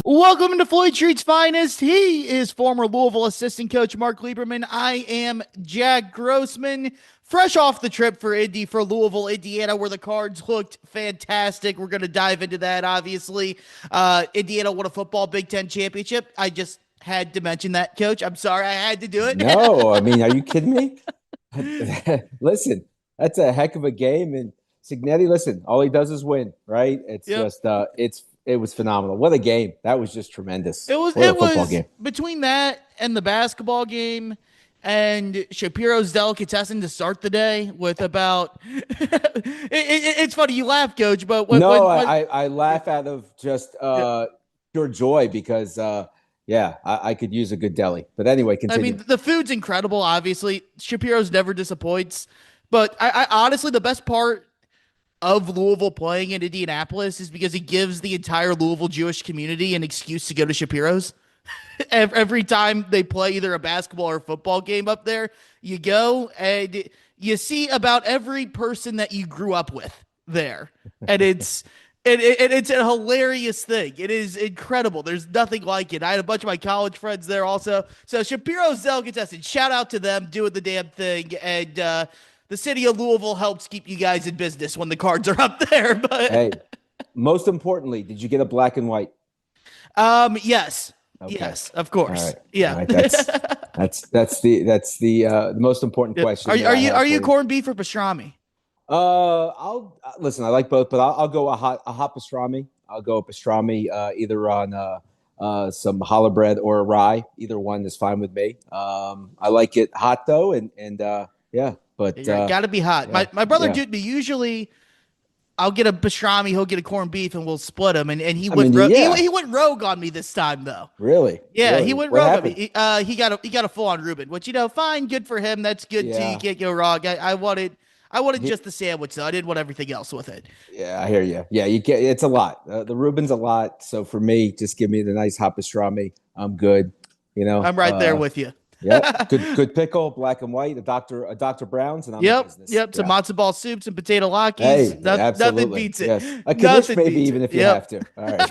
Welcome to Floyd Street's Finest. He is former Louisville assistant coach Mark Lieberman. I am Jack Grossman, fresh off the trip for Indy for Louisville, Indiana, where the Cards looked fantastic. We're going to dive into that, obviously. Indiana won a football Big Ten championship. I just had to mention that, Coach. I'm sorry, I had to do it. No, I mean, are you kidding me? Listen, that's a heck of a game. And Signetti, listen, all he does is win, right? It's Yep. just it was phenomenal. What a game. That was just tremendous. It was What a it football was game. between that and the basketball game and Shapiro's delicatessen to start the day with about it's funny you laugh, Coach, but No, when I laugh out of just pure joy because yeah, I could use a good deli. But anyway, I mean continue. the food's incredible. Obviously, Shapiro's never disappoints, but I honestly the best part of Louisville playing in Indianapolis is because it gives the entire Louisville Jewish community an excuse to go to Shapiro's. Every time they play either a basketball or football game up there, you go and you see about every person that you grew up with there. And it's a hilarious thing. It is incredible. There's nothing like it. I had a bunch of my college friends there also. So Shapiro's Delicatessen, shout out to them doing the damn thing. And the city of Louisville helps keep you guys in business when the Cards are up there. Hey, But most importantly, did you get a black and white? yes. Okay. Yes, of All course. right. All Yeah. right. That's the most important Yep. question Are you that are I you have are you for you. corned beef or pastrami? I'll listen. I like both, but I'll go a hot pastrami. I'll go a pastrami, either on some challah bread or a rye. Either one is fine with me. I like it hot though, and yeah, but Yeah, got to be hot. yeah, My brother yeah. did me usually. I'll get a pastrami, he'll get a corned beef, and we'll split them. And he I mean, went yeah, he went rogue on me this time though. really, Yeah, he really. went What rogue on me. happened? He got a full on Reuben, which fine, good for him. That's good too. You Yeah, can't go wrong. I wanted He- just the sandwich though. I didn't want everything else with it. yeah. I hear you. Yeah, you get it's a lot. The Reuben's a lot. So for me, just give me the nice hot pastrami. I'm good. You know. I'm right there with you. Yep. Good pickle, black and white, a Dr. Brown's, and I'm in Yep, business. yep. Some Yeah. matzo ball soup, some potato lakis. Hey, Nothing absolutely. beats it. Yes. A knish Nothing maybe beats even it. if you Yep. have to. All right.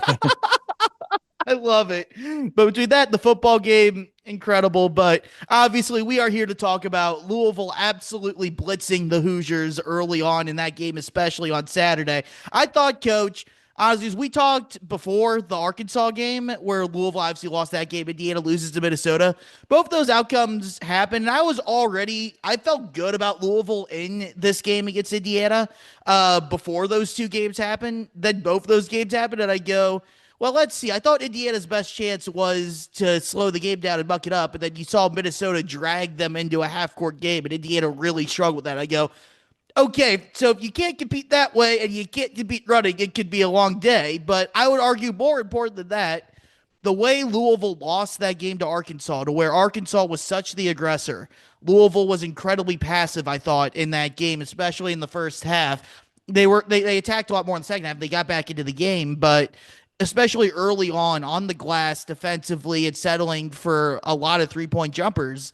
I love it. But between that and the football game, incredible. But obviously, we are here to talk about Louisville absolutely blitzing the Hoosiers early on in that game, especially on Saturday. I thought, Coach, honestly, as we talked before the Arkansas game, where Louisville obviously lost that game, Indiana loses to Minnesota. Both those outcomes happened. And I felt good about Louisville in this game against Indiana before those two games happened. Then both those games happened, and I go, well, let's see. I thought Indiana's best chance was to slow the game down and muck it up, and then you saw Minnesota drag them into a half court game, and Indiana really struggled with that. I go, okay, so if you can't compete that way and you can't compete running, it could be a long day. But I would argue more important than that, the way Louisville lost that game to Arkansas, to where Arkansas was such the aggressor. Louisville was incredibly passive, I thought, in that game, especially in the first half. They attacked a lot more in the second half. They got back into the game, but especially early on the glass defensively and settling for a lot of 3-point jumpers.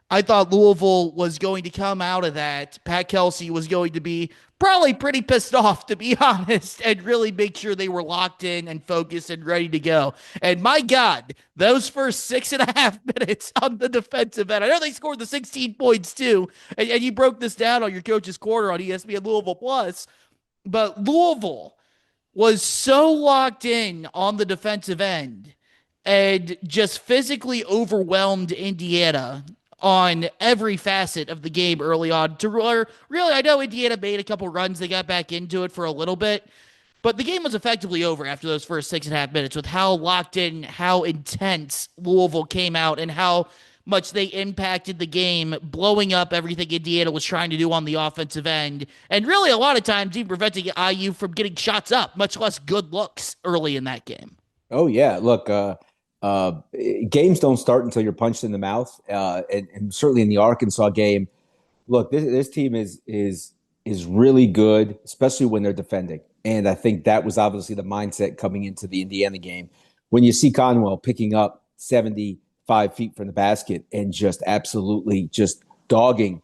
I thought Louisville was going to come out of that. Pat Kelsey was going to be probably pretty pissed off, to be honest, and really make sure they were locked in and focused and ready to go. And my God, those first 6.5 minutes on the defensive end, I know they scored the 16 points too, and you broke this down on your coach's corner on ESPN Louisville Plus, but Louisville was so locked in on the defensive end and just physically overwhelmed Indiana on every facet of the game early on. To where, really, I know Indiana made a couple runs. They got back into it for a little bit, but the game was effectively over after those first 6.5 minutes with how locked in, how intense Louisville came out, and how much they impacted the game, blowing up everything Indiana was trying to do on the offensive end. And really, a lot of times, even preventing IU from getting shots up, much less good looks early in that game. Oh yeah. Look, uh, games don't start until you're punched in the mouth. And certainly in the Arkansas game, look, this team is really good, especially when they're defending. And I think that was obviously the mindset coming into the Indiana game. When you see Conwell picking up 75 feet from the basket and just absolutely just dogging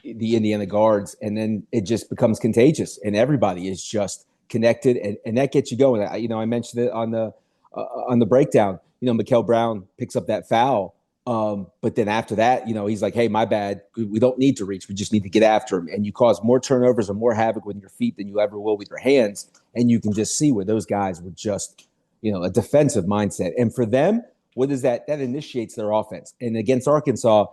the Indiana guards, and then it just becomes contagious, and everybody is just connected, and that gets you going. I mentioned it on the breakdown, Mikael Brown picks up that foul. But then after that, he's like, hey, my bad. We don't need to reach. We just need to get after him. And you cause more turnovers and more havoc with your feet than you ever will with your hands. And you can just see where those guys were just, a defensive mindset. And for them, what is that? That initiates their offense. And against Arkansas,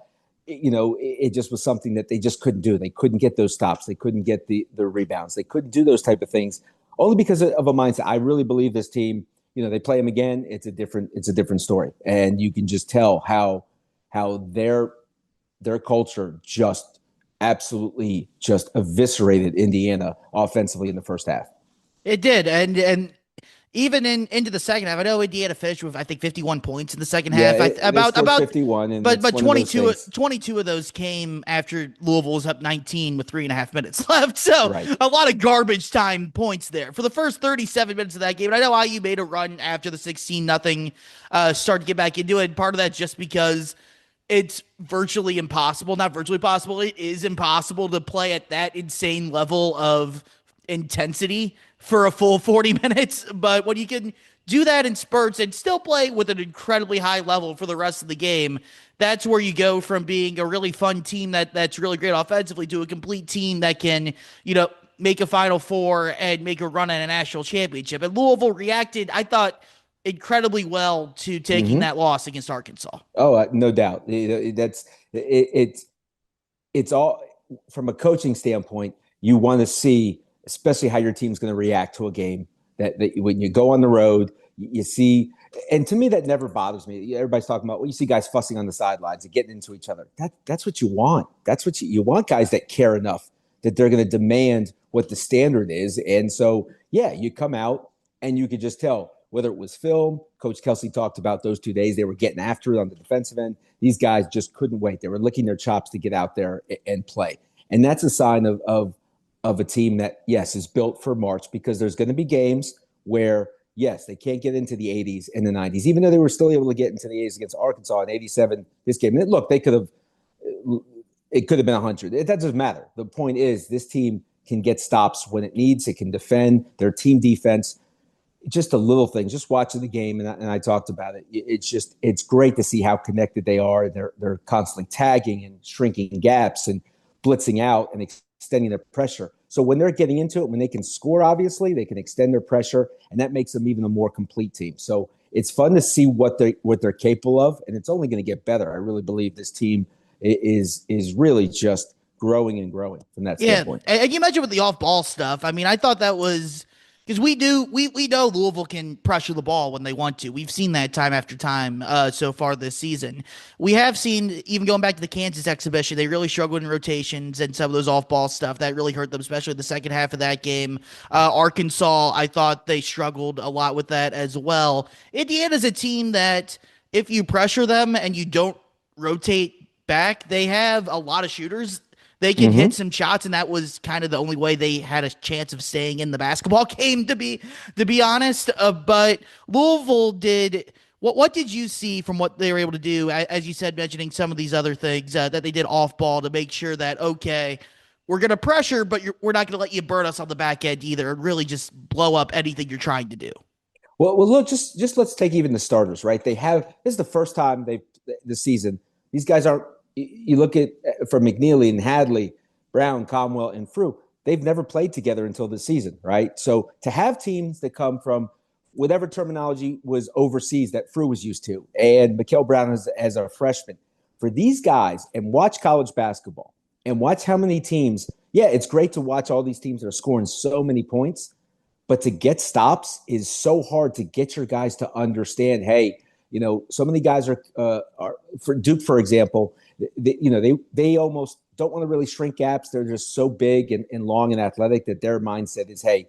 it just was something that they just couldn't do. They couldn't get those stops. They couldn't get the rebounds. They couldn't do those type of things only because of a mindset. I really believe this team, they play them again. It's a different story. And you can just tell how their culture just absolutely just eviscerated Indiana offensively in the first half. It did. And even into the second half, I know Indiana finished with, I think, 51 points in the second half. About 51, and but 22 of those came after Louisville was up 19 with 3.5 minutes left. So A lot of garbage time points there for the first 37 minutes of that game. And I know IU made a run after the 16-0 start to get back into it. Part of that just because it's virtually impossible, not virtually possible. It is impossible to play at that insane level of intensity for a full 40 minutes. But when you can do that in spurts and still play with an incredibly high level for the rest of the game, that's where you go from being a really fun team that's really great offensively to a complete team that can, make a Final Four and make a run at a national championship. And Louisville reacted, I thought, incredibly well to taking that loss against Arkansas. Oh, no doubt. It's all from a coaching standpoint. You want to see, especially how your team's going to react to a game that when you go on the road, you see, and to me, that never bothers me. Everybody's talking about, you see guys fussing on the sidelines and getting into each other. That's what you want. That's what you want, guys that care enough that they're going to demand what the standard is. And so, you come out and you could just tell whether it was film. Coach Kelsey talked about those 2 days. They were getting after it on the defensive end. These guys just couldn't wait. They were licking their chops to get out there and play. And that's a sign of a team that, yes, is built for March, because there's going to be games where, yes, they can't get into the 80s and the 90s, even though they were still able to get into the 80s against Arkansas in 87 this game. And look, it could have been 100. That doesn't matter. The point is, this team can get stops when it needs. It can defend their team defense. Just a little thing, just watching the game, and I talked about it. It's great to see how connected they are. They're constantly tagging and shrinking gaps and blitzing out and extending their pressure. So when they're getting into it, when they can score, obviously they can extend their pressure, and that makes them even a more complete team. So it's fun to see what they're capable of, and it's only going to get better. I really believe this team is really just growing and growing from that standpoint. And you mentioned with the off-ball stuff. I mean, I thought that was. Because we know Louisville can pressure the ball when they want to. We've seen that time after time so far this season. We have seen, even going back to the Kansas exhibition, they really struggled in rotations and some of those off-ball stuff. That really hurt them, especially the second half of that game. Arkansas, I thought they struggled a lot with that as well. Indiana's a team that if you pressure them and you don't rotate back, they have a lot of shooters. They can hit some shots, and that was kind of the only way they had a chance of staying in the basketball game, to be honest. But Louisville did what did you see from what they were able to do, as you said, mentioning some of these other things that they did off ball to make sure that, okay, we're going to pressure, but we're not going to let you burn us on the back end either, and really just blow up anything you're trying to do. Well, look, just let's take even the starters, right? This is the first time this season. These guys aren't. You look at from McNeely and Hadley, Brown, Conwell, and Frew, they've never played together until this season, right? So to have teams that come from whatever terminology was overseas that Frew was used to, and Mikael Brown as a freshman, for these guys, and watch college basketball and watch how many teams, it's great to watch all these teams that are scoring so many points, but to get stops is so hard to get your guys to understand, hey, so many guys are for Duke, for example, they almost don't want to really shrink gaps. They're just so big and long and athletic that their mindset is, hey,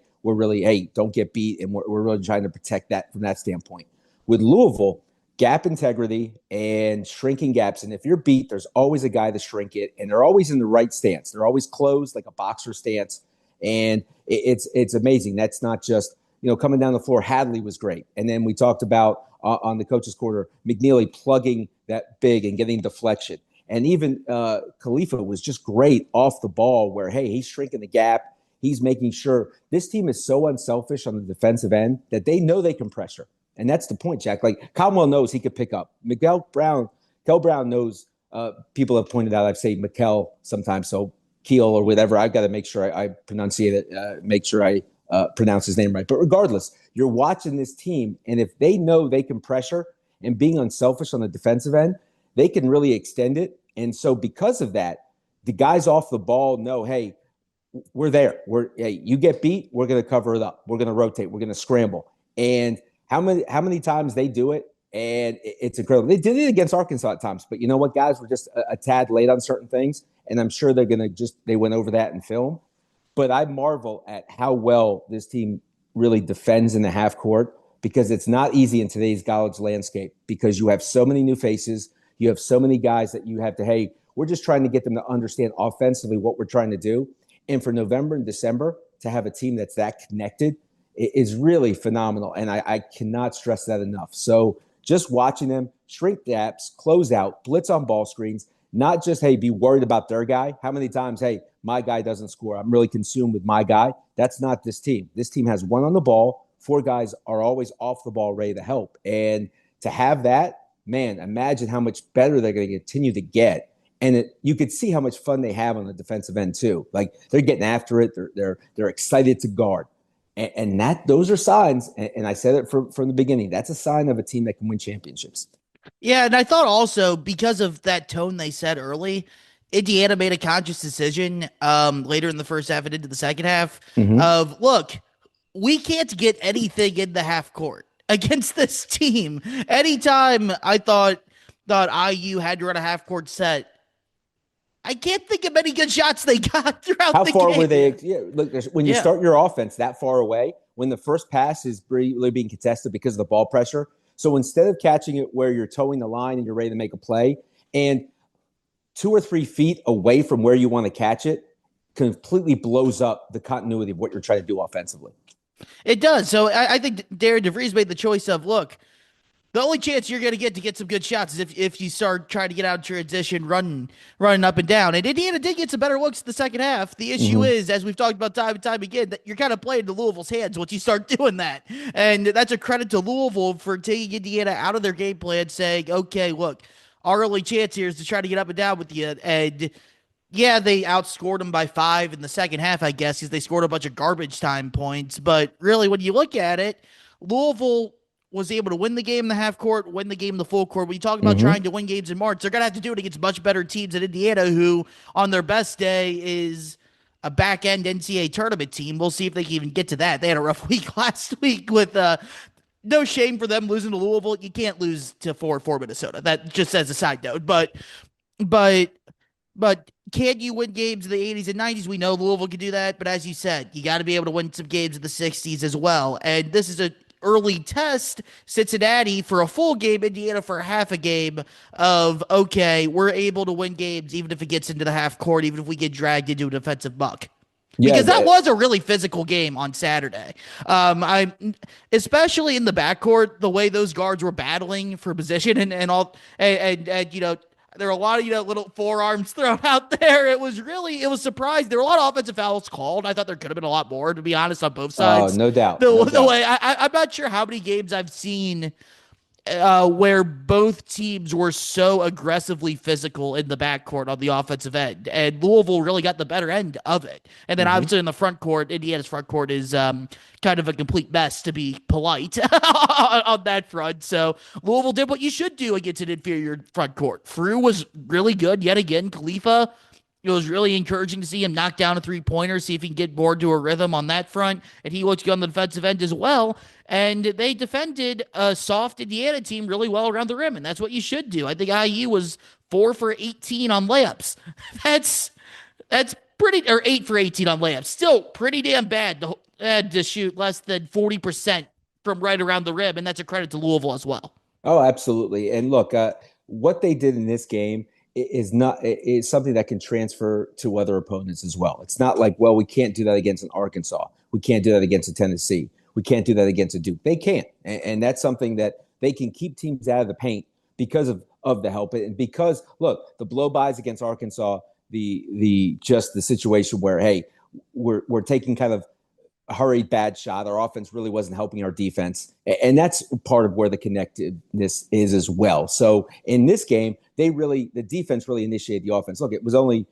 don't get beat. And we're really trying to protect that from that standpoint. With Louisville, gap integrity and shrinking gaps. And if you're beat, there's always a guy to shrink it. And they're always in the right stance. They're always closed like a boxer stance. And it's amazing. That's not just, coming down the floor. Hadley was great. And then we talked about on the coach's quarter, McNeely plugging that big and getting deflection. And even Khalifa was just great off the ball where, hey, he's shrinking the gap. He's making sure this team is so unselfish on the defensive end that they know they can pressure. And that's the point, Jack. Like Conwell knows he could pick up. Kel Brown knows. People have pointed out, I've said Mikel sometimes, so Keel or whatever. I've got to make sure I pronunciate it, make sure I pronounce his name right. But regardless, you're watching this team, and if they know they can pressure and being unselfish on the defensive end, they can really extend it. And so because of that, the guys off the ball know, hey, we're there. Hey, you get beat, we're going to cover it up. We're going to rotate. We're going to scramble. And how many times they do it, and it's incredible. They did it against Arkansas at times, but you know what, guys, we're just a tad late on certain things, and I'm sure they went over that in film. But I marvel at how well this team really defends in the half court, because it's not easy in today's college landscape, because you have so many new faces. You have so many guys that you have to, hey, we're just trying to get them to understand offensively what we're trying to do. And for November and December to have a team that's that connected is really phenomenal. And I cannot stress that enough. So just watching them shrink gaps, close out, blitz on ball screens, not just, hey, be worried about their guy. How many times, hey, my guy doesn't score, I'm really consumed with my guy. That's not this team. This team has one on the ball. 4 guys are always off the ball ready to help. And to have that, man, imagine how much better they're going to continue to get. And you could see how much fun they have on the defensive end too. Like they're getting after it. They're excited to guard. And those are signs. And I said it from the beginning. That's a sign of a team that can win championships. Yeah, and I thought also because of that tone they set early, Indiana made a conscious decision later in the first half and into the second half of, look, we can't get anything in the half court against this team. Anytime I thought IU had to run a half court set, I can't think of any good shots they got throughout How the far game. were they? Yeah, look, when you start your offense that far away, when the first pass is really being contested because of the ball pressure. So instead of catching it where you're towing the line and you're ready to make a play, and 2 or 3 feet away from where you want to catch it, completely blows up the continuity of what you're trying to do offensively. It does. So I think Darren DeVries made the choice of, look, the only chance you're going to get some good shots is if you start trying to get out of transition, running up and down. And Indiana did get some better looks in the second half. The issue is, as we've talked about time and time again, that you're kind of playing to Louisville's hands once you start doing that. And that's a credit to Louisville for taking Indiana out of their game plan, saying, okay, look, our only chance here is to try to get up and down with you. And yeah, they outscored them by 5 in the second half, I guess, because they scored a bunch of garbage time points. But really, when you look at it, Louisville was able to win the game in the half court, win the game in the full court. When you talk about trying to win games in March, they're going to have to do it against much better teams than Indiana, who on their best day is a back-end NCAA tournament team. We'll see if they can even get to that. They had a rough week last week with no shame for them losing to Louisville. You can't lose to 4-4 Minnesota. That just as a side note. But can you win games in the 80s and 90s? We know Louisville can do that. But as you said, you got to be able to win some games in the 60s as well. And this is a early test, Cincinnati for a full game, Indiana for half a game of, okay, we're able to win games even if it gets into the half court, even if we get dragged into a defensive muck. Because that was a really physical game on Saturday. I especially in the backcourt, the way those guards were battling for position and all, and you know, there were a lot of, you know, little forearms thrown out there. It was surprising. There were a lot of offensive fouls called. I thought there could have been a lot more, to be honest, on both sides. Oh, no doubt. The way I'm not sure how many games I've seen where both teams were so aggressively physical in the backcourt on the offensive end, and Louisville really got the better end of it. And then obviously in the front court, Indiana's front court is kind of a complete mess, to be polite, on that front. So Louisville did what you should do against an inferior front court. Frew was really good yet again. Khalifa, it was really encouraging to see him knock down a 3-pointer, see if he can get bored to a rhythm on that front. And he looked good on the defensive end as well. And they defended a soft Indiana team really well around the rim. And that's what you should do. I think IU was 4 for 18 on layups. That's pretty, or 8 for 18 on layups. Still pretty damn bad to shoot less than 40% from right around the rim. And that's a credit to Louisville as well. Oh, absolutely. And look, what they did in this game is something that can transfer to other opponents as well. It's not like, well, we can't do that against an Arkansas. We can't do that against a Tennessee. We can't do that against a Duke. They can't. And that's something that they can keep teams out of the paint because of the help. And because, look, the blow-bys against Arkansas, the situation where, hey, we're taking kind of hurried bad shot. Our offense really wasn't helping our defense. And that's part of where the connectedness is as well. So in this game, the defense really initiated the offense. Look, it was only,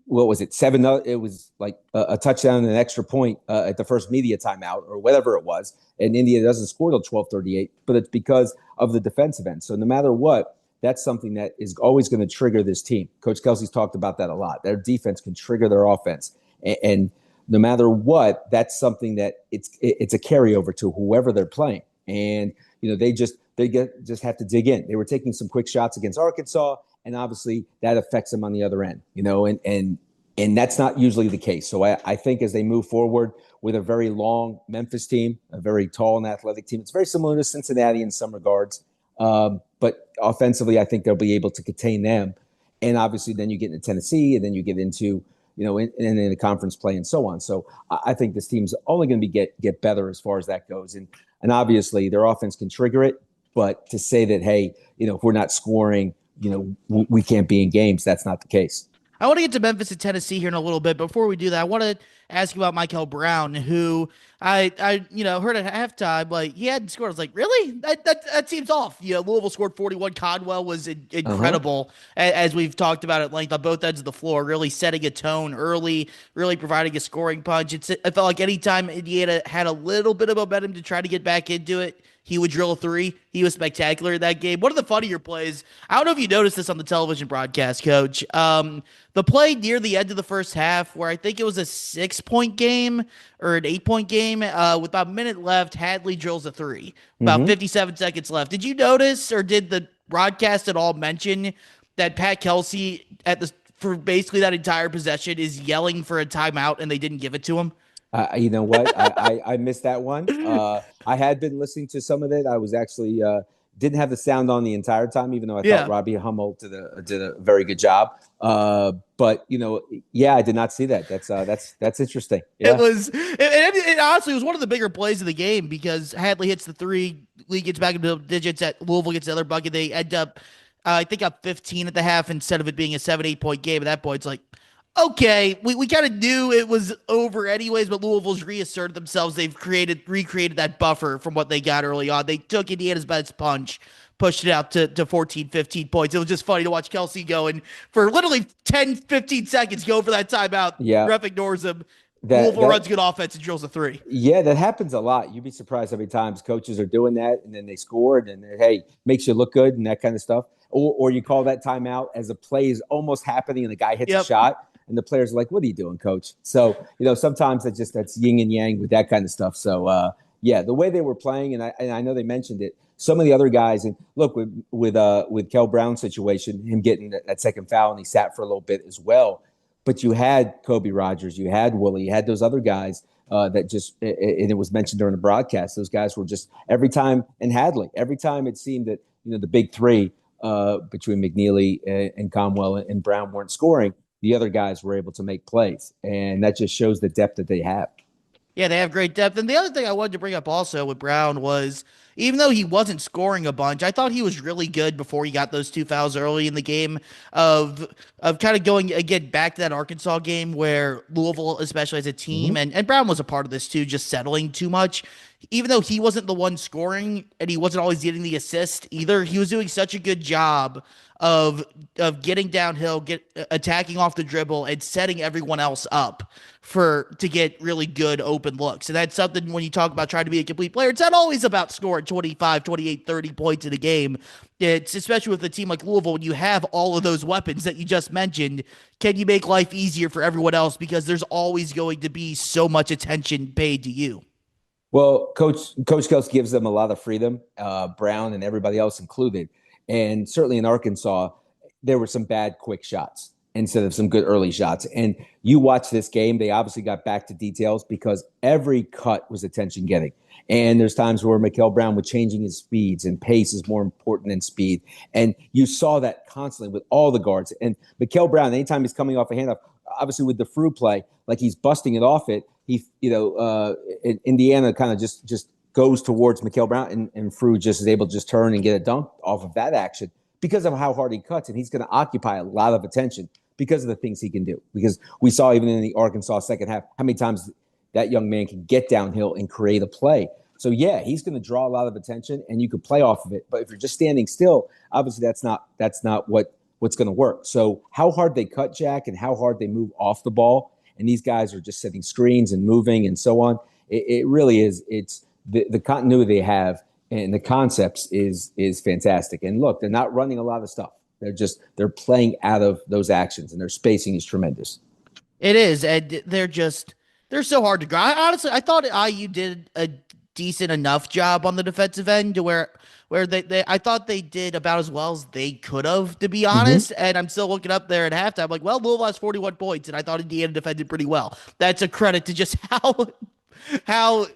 what was it, 7? It was like a touchdown and an extra point at the first media timeout or whatever it was. And India doesn't score till 12:38, but it's because of the defensive end. So no matter what, that's something that is always going to trigger this team. Coach Kelsey's talked about that a lot. Their defense can trigger their offense. And no matter what, that's something that it's a carryover to whoever they're playing. And, they just have to dig in. They were taking some quick shots against Arkansas, and obviously that affects them on the other end, and that's not usually the case. So I think as they move forward with a very long Memphis team, a very tall and athletic team, it's very similar to Cincinnati in some regards. But offensively, I think they'll be able to contain them. And obviously then you get into Tennessee, and then you get into, in the conference play and so on. So I think this team's only going to get better as far as that goes. And obviously their offense can trigger it. But to say that, hey, if we're not scoring, we can't be in games, that's not the case. I want to get to Memphis and Tennessee here in a little bit. Before we do that, I want to ask you about Michael Brown, who I heard at halftime, like, he hadn't scored. I was like, really? That seems off. Louisville scored 41. Conwell was incredible, as we've talked about at length on both ends of the floor, really setting a tone early, really providing a scoring punch. I felt like anytime Indiana had a little bit of momentum to try to get back into it, he would drill a three. He was spectacular in that game. One of the funnier plays, I don't know if you noticed this on the television broadcast, Coach. The play near the end of the first half, where I think it was a 6-point game or an 8-point game, with about a minute left, Hadley drills a three. About 57 seconds left. Did you notice, or did the broadcast at all mention that Pat Kelsey for basically that entire possession is yelling for a timeout and they didn't give it to him? You know what? I missed that one. I had been listening to some of it. I was actually didn't have the sound on the entire time, even though I thought Robbie Hummel did a very good job. But I did not see that. That's interesting. Yeah. It honestly was one of the bigger plays of the game, because Hadley hits the three, Lee gets back into digits, at Louisville gets the other bucket. They end up, I think, up 15 at the half instead of it being a 7-8 point game. At that point, it's like, okay, we kind of knew it was over anyways, but Louisville's reasserted themselves. They've recreated that buffer from what they got early on. They took Indiana's best punch, pushed it out to 14, 15 points. It was just funny to watch Kelsey go, and for literally 10, 15 seconds, go for that timeout. Yeah. Ref ignores him. Louisville runs good offense and drills a three. Yeah, that happens a lot. You'd be surprised how many times coaches are doing that, and then they scored, and hey, makes you look good and that kind of stuff. Or you call that timeout as a play is almost happening and the guy hits a shot. And the players are like, what are you doing, coach? So, sometimes that's yin and yang with that kind of stuff. So, the way they were playing, and I know they mentioned it, some of the other guys, and look, with Kel Brown's situation, him getting that second foul, and he sat for a little bit as well. But you had Kobe Rogers, you had Willie, you had those other guys that just, and it was mentioned during the broadcast, those guys were just every time, and Hadley, every time it seemed that, the big three between McNeely and Conwell and Brown weren't scoring, the other guys were able to make plays, and that just shows the depth that they have. Yeah, they have great depth. And the other thing I wanted to bring up also with Brown was, even though he wasn't scoring a bunch, I thought he was really good before he got those 2 fouls early in the game of kind of going again back to that Arkansas game where Louisville, especially as a team, and Brown was a part of this too, just settling too much. Even though he wasn't the one scoring and he wasn't always getting the assist either, he was doing such a good job of getting downhill, attacking off the dribble, and setting everyone else up to get really good open looks. And that's something when you talk about trying to be a complete player, it's not always about scoring 25, 28, 30 points in a game. It's especially with a team like Louisville, when you have all of those weapons that you just mentioned, can you make life easier for everyone else? Because there's always going to be so much attention paid to you. Well, Coach Kelsey gives them a lot of freedom, Brown and everybody else included. And certainly in Arkansas, there were some bad quick shots instead of some good early shots. And you watch this game, they obviously got back to details because every cut was attention getting. And there's times where Mikel Brown was changing his speeds, and pace is more important than speed. And you saw that constantly with all the guards. And Mikel Brown, anytime he's coming off a handoff, obviously with the Frew play, like he's busting it off it, Indiana kind of just goes towards Mikel Brown, and Frew just is able to just turn and get a dunk off of that action because of how hard he cuts, and he's going to occupy a lot of attention because of the things he can do. Because we saw even in the Arkansas second half how many times that young man can get downhill and create a play. So yeah, he's going to draw a lot of attention, and you could play off of it. But if you're just standing still, obviously that's not what's going to work. So how hard they cut Jack and how hard they move off the ball, and these guys are just setting screens and moving and so on. It really is. It's the continuity they have and the concepts is fantastic. And look, they're not running a lot of stuff. They're playing out of those actions, and their spacing is tremendous. It is, and they're so hard to guard. Honestly, I thought IU did a decent enough job on the defensive end to where they I thought they did about as well as they could have, to be Mm-hmm. honest. And I'm still looking up there at halftime, like, well, Louisville has 41 points, and I thought Indiana defended pretty well. That's a credit to just how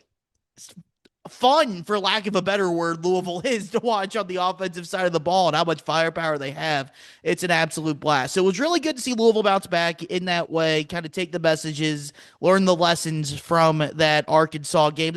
fun, for lack of a better word, Louisville is to watch on the offensive side of the ball and how much firepower they have. It's an absolute blast. So it was really good to see Louisville bounce back in that way, kind of take the messages, learn the lessons from that Arkansas game.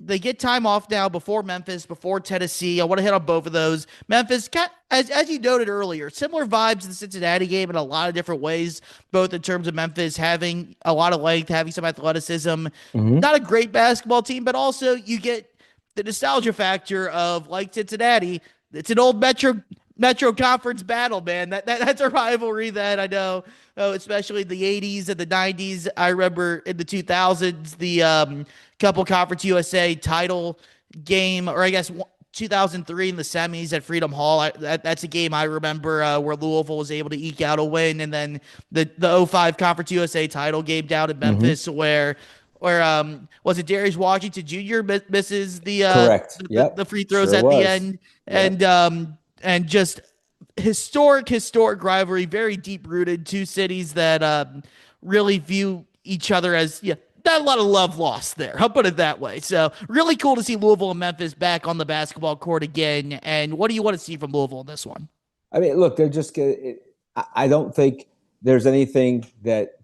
They get time off now before Memphis, before Tennessee. I want to hit on both of those. Memphis, as you noted earlier, similar vibes to the Cincinnati game in a lot of different ways, both in terms of Memphis having a lot of length, having some athleticism. Mm-hmm. Not a great basketball team, but also you get the nostalgia factor of, like Cincinnati, it's an old Metro Conference battle, man. That's a rivalry that I know, especially in the 80s and the 90s. I remember in the 2000s, the couple Conference USA title game, or I guess 2003 in the semis at Freedom Hall. That's a game I remember where Louisville was able to eke out a win, and then the '05 Conference USA title game down in Mm-hmm. Memphis where was it Darius Washington Jr. misses Correct. Yep. the free throws Sure at the was. end, Yep. and just historic rivalry, very deep rooted. Two cities that really view each other as, yeah, not a lot of love lost there. I'll put it that way. So really cool to see Louisville and Memphis back on the basketball court again. And what do you want to see from Louisville in this one? I mean, look, they're just. I don't think there's anything that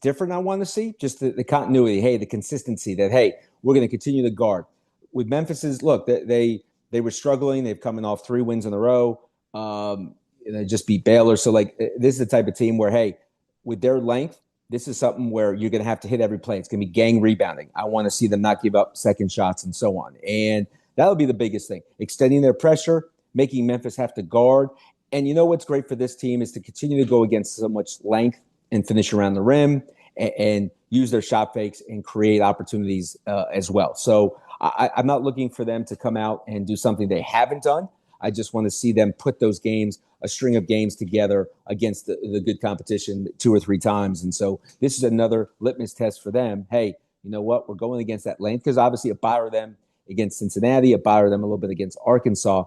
different I want to see. Just the continuity. Hey, the consistency. That hey, we're going to continue to guard. With Memphis's look, they were struggling. They've coming off 3 wins in a row. They just beat Baylor. So like this is the type of team where hey, with their length, this is something where you're going to have to hit every play. It's going to be gang rebounding. I want to see them not give up second shots and so on. And that'll be the biggest thing. Extending their pressure, making Memphis have to guard. And you know what's great for this team is to continue to go against so much length and finish around the rim and use their shot fakes and create opportunities as well. So I'm not looking for them to come out and do something they haven't done. I just want to see them put those games, a string of games together against the good competition 2 or 3 times. And so this is another litmus test for them. Hey, you know what? We're going against that length because obviously it bothered them against Cincinnati. It bothered them a little bit against Arkansas.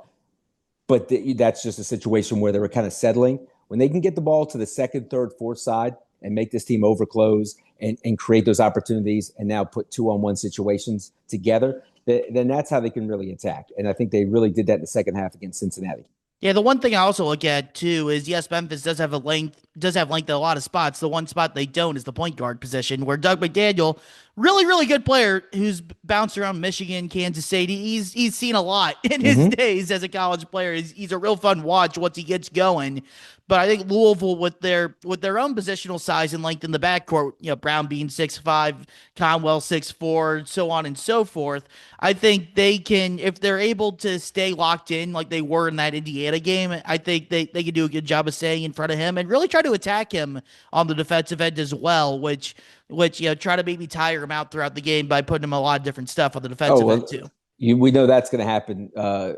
But that's just a situation where they were kind of settling. When they can get the ball to the second, third, fourth side and make this team overclose and create those opportunities and now put 2-on-1 situations together, then that's how they can really attack. And I think they really did that in the second half against Cincinnati. Yeah, the one thing I also look at too is, yes, Memphis does have length in a lot of spots. The one spot they don't is the point guard position, where Doug McDaniel, really good player who's bounced around Michigan, Kansas State. He's seen a lot in his days as a college player. He's a real fun watch once he gets going. But I think Louisville, with their own positional size and length in the backcourt, Brown being 6'5", Conwell 6'4", so on and so forth, I think they can, if they're able to stay locked in like they were in that Indiana game, I think they can do a good job of staying in front of him and really try to attack him on the defensive end as well, which try to maybe tire him out throughout the game by putting him a lot of different stuff on the defensive end too. We know that's going to happen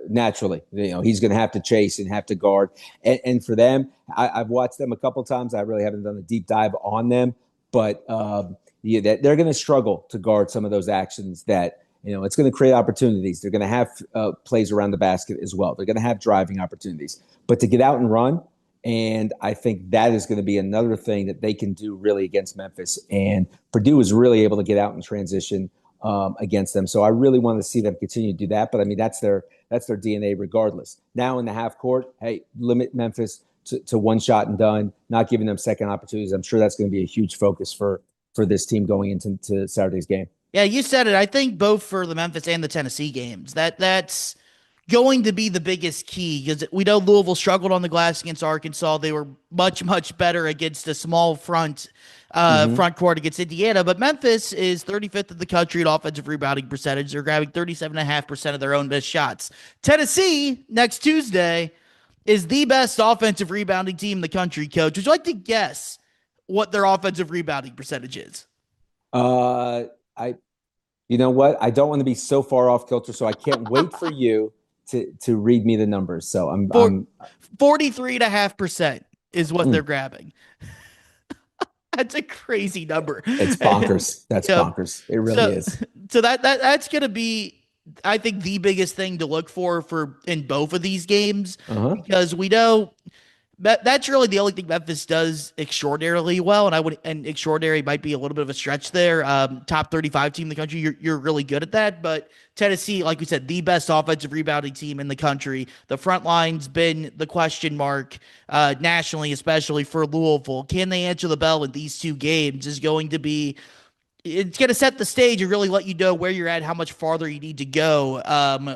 naturally. He's going to have to chase and have to guard. And for them, I've watched them a couple of times. I really haven't done a deep dive on them, but they're going to struggle to guard some of those actions that, it's going to create opportunities. They're going to have plays around the basket as well. They're going to have driving opportunities. But to get out and run, and I think that is going to be another thing that they can do really against Memphis. And Purdue is really able to get out and transition against them. So I really want to see them continue to do that. But I mean, that's their DNA regardless. Now in the half court, hey, limit Memphis to one shot and done, not giving them second opportunities. I'm sure that's going to be a huge focus for this team going into Saturday's game. Yeah, you said it. I think both for the Memphis and the Tennessee games, that's going to be the biggest key, because we know Louisville struggled on the glass against Arkansas. They were much better against a small front Hmm. front court against Indiana. But Memphis is 35th in the country in offensive rebounding percentage. They're grabbing 37.5% of their own missed shots. Tennessee, next Tuesday, is the best offensive rebounding team in the country, coach. Would you like to guess what their offensive rebounding percentage is? Uh, I, you know what? I don't want to be so far off kilter, so I can't wait for you to read me the numbers. So For 43.5% is what they're mm, grabbing. That's a crazy number. it's bonkers. That's Yeah. bonkers. It really So is. so that's gonna be, I think, the biggest thing to look for in both of these games, Uh-huh. because we know that's really the only thing Memphis does extraordinarily well, and extraordinary might be a little bit of a stretch there. Top 35 team in the country, you're really good at that. But Tennessee, like we said, the best offensive rebounding team in the country. The front line's been the question mark nationally, especially for Louisville. Can they answer the bell in these two games? Is going to be It's going to set the stage and really let you know where you're at, how much farther you need to go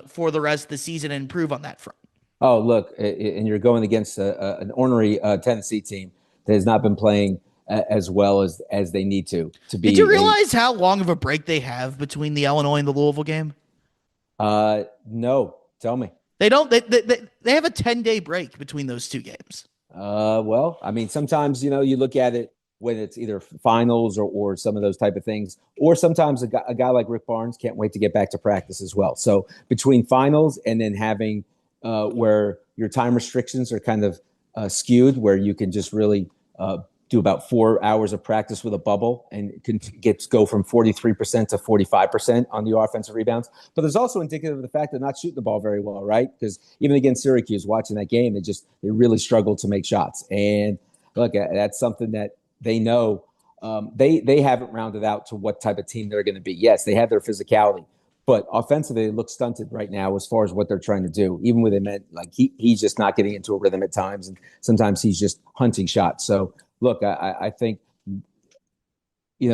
for the rest of the season and improve on that front. Oh, look, and you're going against an ornery Tennessee team that has not been playing as well as they need to Did you be a. realize how long of a break they have between the Illinois and the Louisville game? No, tell me. They don't. They have a 10-day break between those two games. Well, I mean, sometimes you look at it when it's either finals or some of those type of things, or sometimes a guy like Rick Barnes can't wait to get back to practice as well. So between finals and then having where your time restrictions are kind of skewed, where you can just really do about 4 hours of practice with a bubble and can go from 43% to 45% on the offensive rebounds. But there's also indicative of the fact they're not shooting the ball very well, right? Because even against Syracuse, watching that game, they really struggled to make shots. And look, that's something that they know. They haven't rounded out to what type of team they're going to be. Yes, they have their physicality, but offensively, they look stunted right now as far as what they're trying to do. Even with him, like he's just not getting into a rhythm at times, and sometimes he's just hunting shots. So look, I think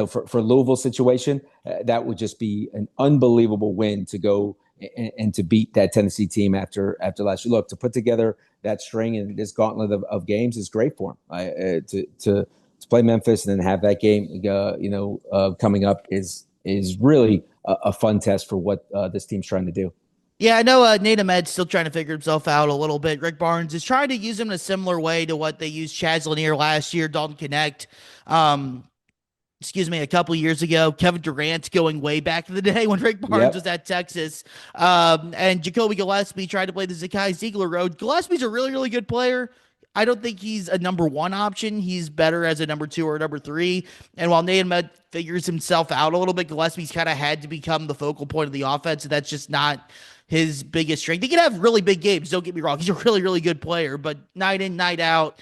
for Louisville's situation, that would just be an unbelievable win to go and to beat that Tennessee team after last year. Look, to put together that string and this gauntlet of games is great for him. To play Memphis and then have that game, coming up is really a fun test for what this team's trying to do. Yeah, I know Nate Ahmed's still trying to figure himself out a little bit. Rick Barnes is trying to use him in a similar way to what they used Chaz Lanier last year, Dalton Connect. Um, a couple years ago, Kevin Durant going way back in the day when Rick Barnes was Yep. at Texas. And Jacoby Gillespie tried to play the Zakai Ziegler road. Gillespie's a really, really good player. I don't think he's a number one option. He's better as a number two or number three. And while Nate Ahmed figures himself out a little bit, Gillespie's kind of had to become the focal point of the offense. And that's just not his biggest strength. He can have really big games. Don't get me wrong. He's a really, really good player, but night in, night out,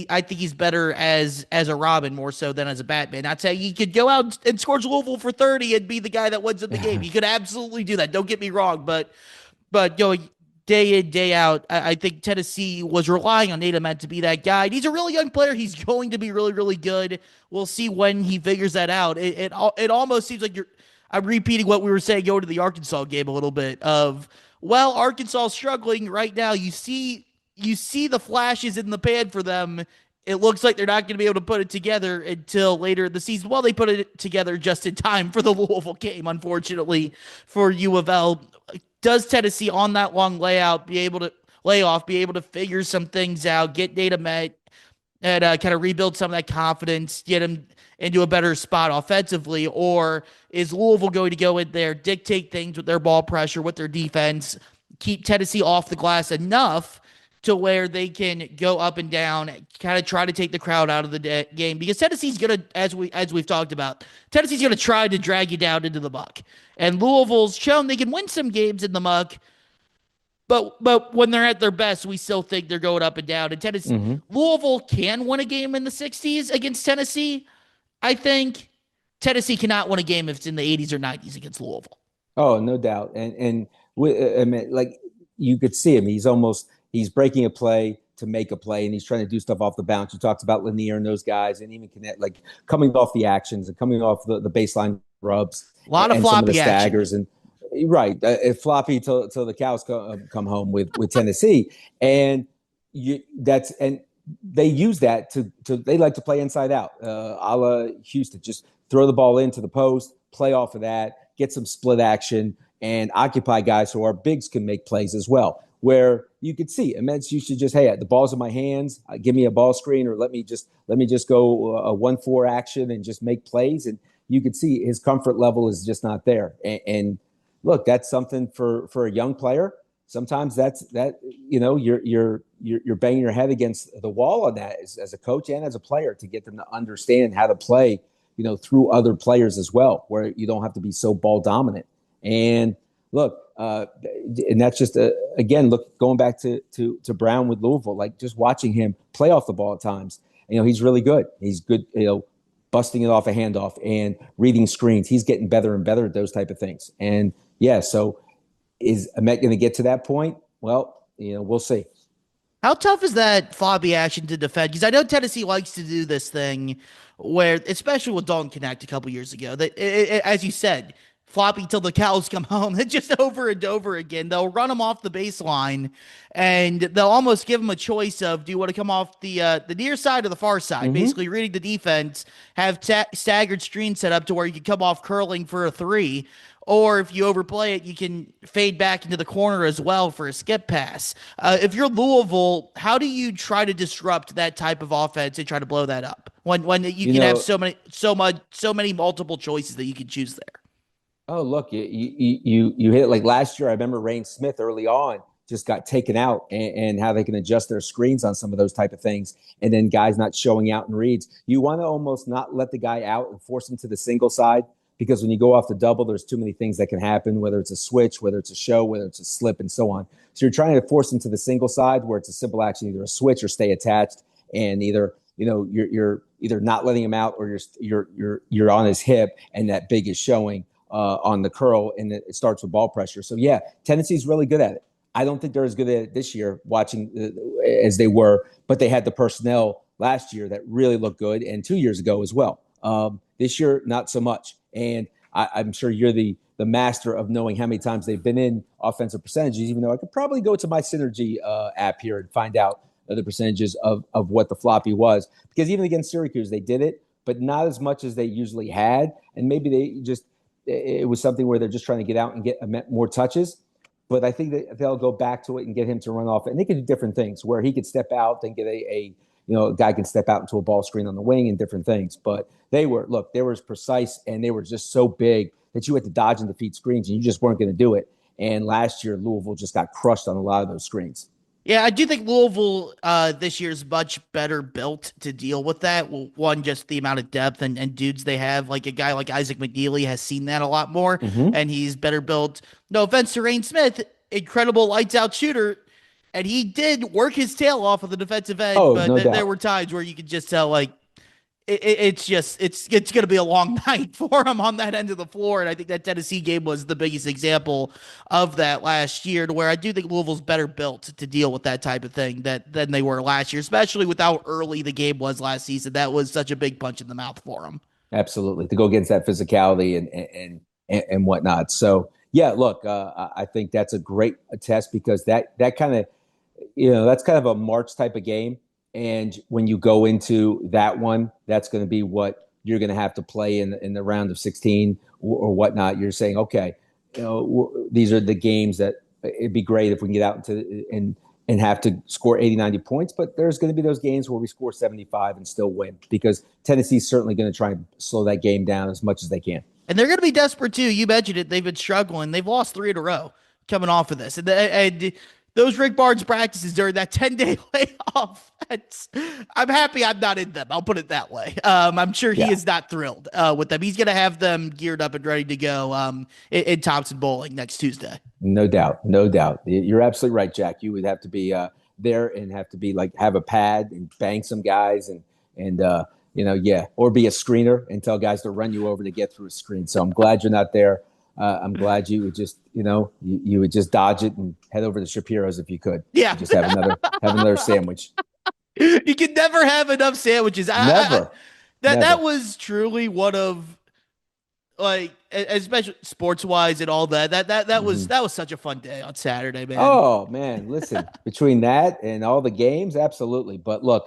I think he's better as a Robin more so than as a Batman. Not saying he could go out and score Louisville for 30 and be the guy that wins in the game. He could absolutely do that. Don't get me wrong, but going day in, day out, I think Tennessee was relying on Nate Ahmed to be that guy. And he's a really young player. He's going to be really, really good. We'll see when he figures that out. It almost seems like I'm repeating what we were saying going to the Arkansas game a little bit of, well, Arkansas struggling right now. You see the flashes in the pan for them. It looks like they're not going to be able to put it together until later in the season. Well, they put it together just in time for the Louisville game, unfortunately, for UofL. Does Tennessee on that long layoff be able to figure some things out, get data met, and kind of rebuild some of that confidence, get him into a better spot offensively? Or is Louisville going to go in there, dictate things with their ball pressure, with their defense, keep Tennessee off the glass enough to where they can go up and down, kind of try to take the crowd out of the game? Because Tennessee's going to, as we've talked about, Tennessee's going to try to drag you down into the muck. And Louisville's shown they can win some games in the muck, but when they're at their best, we still think they're going up and down. And Mm-hmm. Louisville can win a game in the 60s against Tennessee. I think Tennessee cannot win a game if it's in the 80s or 90s against Louisville. Oh, no doubt. And I mean, like you could see him. He's breaking a play to make a play, and he's trying to do stuff off the bounce. You talked about Lanier and those guys, and even Connect, like coming off the actions and coming off the baseline rubs A lot of and some of the floppy action. staggers and right, floppy till the cows come home with Tennessee, and they use that they like to play inside out, a la Houston. Just throw the ball into the post, play off of that, get some split action, and occupy guys so our bigs can make plays as well. Where you could see immense used to just, hey, the ball's in my hands, give me a ball screen, or let me just go a 1-4 action and just make plays. And you could see his comfort level is just not there. And look, that's something for a young player. Sometimes you're banging your head against the wall on that as a coach and as a player, to get them to understand how to play, through other players as well, where you don't have to be so ball dominant. And look, and that's just again, look, going back to Brown with Louisville, like just watching him play off the ball at times. He's really good. He's good, busting it off a handoff and reading screens. He's getting better and better at those type of things. And yeah, so is Emet going to get to that point? Well, we'll see. How tough is that floppy action to defend? Because I know Tennessee likes to do this thing where, especially with Dalton Connect a couple years ago, that as you said, floppy till the cows come home. It's just over and over again. They'll run them off the baseline, and they'll almost give them a choice of, do you want to come off the near side or the far side? Basically reading the defense, have staggered screen set up to where you can come off curling for a 3. Or if you overplay it, you can fade back into the corner as well for a skip pass. If you're Louisville, how do you try to disrupt that type of offense and try to blow that up when you can have so many multiple choices that you can choose there? Oh, look, you hit it like last year. I remember Rain Smith early on just got taken out, and how they can adjust their screens on some of those type of things. And then guys not showing out in reads. You want to almost not let the guy out and force him to the single side, because when you go off the double, there's too many things that can happen, whether it's a switch, whether it's a show, whether it's a slip, and so on. So you're trying to force them to the single side, where it's a simple action, either a switch or stay attached, and either you're either not letting him out, or you're on his hip, and that big is showing on the curl, and it starts with ball pressure. So yeah, Tennessee's really good at it. I don't think they're as good at it this year, watching as they were, but they had the personnel last year that really looked good, and 2 years ago as well. This year, not so much. And I'm sure you're the master of knowing how many times they've been in offensive percentages, even though I could probably go to my Synergy app here and find out the percentages of what the floppy was. Because even against Syracuse, they did it, but not as much as they usually had. And maybe it was something where they're just trying to get out and get more touches. But I think that they'll go back to it and get him to run off. And they could do different things where he could step out and get a guy can step out into a ball screen on the wing and different things. But they were as precise, and they were just so big that you had to dodge and defeat screens, and you just weren't going to do it. And last year, Louisville just got crushed on a lot of those screens. Yeah, I do think Louisville this year is much better built to deal with that. Well, one, just the amount of depth and dudes they have. Like a guy like Isaac McNeely has seen that a lot more, and he's better built. No offense to Rain Smith, incredible lights out shooter, and he did work his tail off of the defensive end. Oh, but no doubt. there were times where you could just tell, like, it's going to be a long night for him on that end of the floor. And I think that Tennessee game was the biggest example of that last year, to where I do think Louisville's better built to deal with that type of thing than they were last year, especially with how early the game was last season. That was such a big punch in the mouth for them. Absolutely. To go against that physicality and whatnot. So yeah, look, I think that's a great test, because that kind of, that's kind of a March type of game. And when you go into that one, that's going to be what you're going to have to play in the round of 16 or whatnot. You're saying, okay, these are the games that it'd be great if we can get out and have to score 80, 90 points. But there's going to be those games where we score 75 and still win, because Tennessee's certainly going to try and slow that game down as much as they can. And they're going to be desperate too. You mentioned it. They've been struggling. They've lost 3 in a row coming off of this. And those Rick Barnes practices during that 10-day layoff, I'm happy I'm not in them. I'll put it that way. I'm sure he is not thrilled with them. He's going to have them geared up and ready to go in Thompson Bowling next Tuesday. No doubt. No doubt. You're absolutely right, Jack. You would have to be there and have to be have a pad and bang some guys and or be a screener and tell guys to run you over to get through a screen. So I'm glad you're not there. I'm glad you would just, you would just dodge it and head over to Shapiro's if you could. Yeah. Just have another sandwich. You can never have enough sandwiches. Never. That was truly one of like especially sports wise and all that. That was Mhm. that was such a fun day on Saturday, man. Oh man, listen, between that and all the games, absolutely. But look,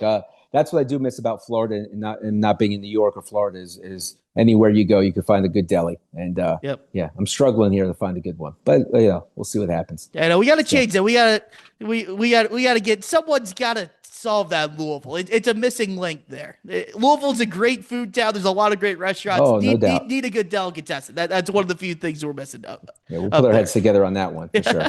that's what I do miss about Florida and not being in New York or Florida is anywhere you go, you can find a good deli. And Yep. yeah, I'm struggling here to find a good one. But we'll see what happens. I know we got to So, change that. We got to get someone's got to solve that Louisville. It's a missing link there. Louisville's a great food town. There's a lot of great restaurants. oh, no doubt. Need a good delicatessen. That's one of the few things we're missing Yeah, we'll put up our heads there. together on that one for sure.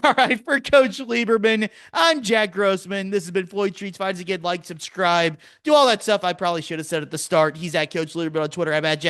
All right, for Coach Lieberman, I'm Jack Grossman. This has been Floyd Treats. Finds again, like, subscribe, do all that stuff I probably should have said at the start. He's at Coach Lieberman on Twitter. I'm at Jack.